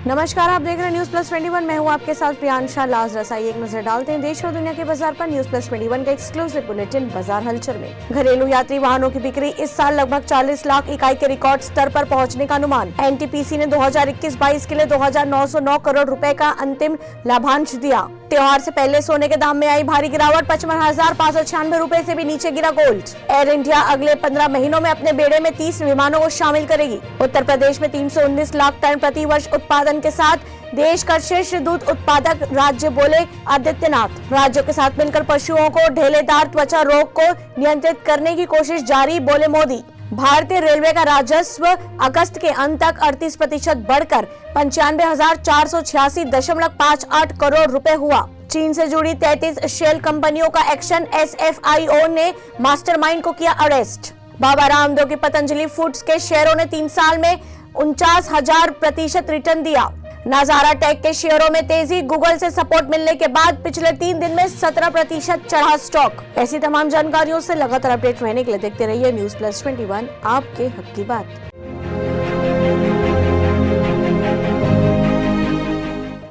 नमस्कार, आप देख रहे हैं न्यूज प्लस 21। मैं हूं आपके साथ प्रियांशा लाजरस। आइए एक नजर डालते हैं देश और दुनिया के बाजार पर। न्यूज प्लस 21 का एक्सक्लूसिव बुलेटिन बाजार हलचल में। घरेलू यात्री वाहनों की बिक्री इस साल लगभग 40 लाख इकाई के रिकॉर्ड स्तर पर पहुंचने का अनुमान। एनटीपीसी ने 2021-22 के लिए 2,909 करोड़ रुपए का अंतिम लाभांश दिया। त्योहार से पहले सोने के दाम में आई भारी गिरावट, 55,596 रुपए से भी नीचे गिरा गोल्ड। एयर इंडिया अगले 15 महीनों में अपने बेड़े में 30 विमानों को शामिल करेगी। उत्तर प्रदेश में 319 लाख टन प्रति वर्ष उत्पादन के साथ देश का शीर्ष दूध उत्पादक राज्य, बोले आदित्यनाथ। राज्यों के साथ मिलकर पशुओं को ढेलेदार त्वचा रोग को नियंत्रित करने की कोशिश जारी, बोले मोदी। भारतीय रेलवे का राजस्व अगस्त के अंत तक 38% बढ़कर 95,486.58 करोड़ रुपए हुआ। चीन से जुड़ी 33 शेल कंपनियों का एक्शन, SFIO ने मास्टरमाइंड को किया अरेस्ट। बाबा रामदेव की पतंजलि फूड्स के शेयरों ने 3 साल में 49,000% रिटर्न दिया। नाजारा टेक के शेयरों में तेजी, गूगल से सपोर्ट मिलने के बाद पिछले 3 दिन में 17% चढ़ा स्टॉक। ऐसी तमाम जानकारियों से लगातार अपडेट रहने के लिए देखते रहिए न्यूज प्लस 21, आपके हक की बात।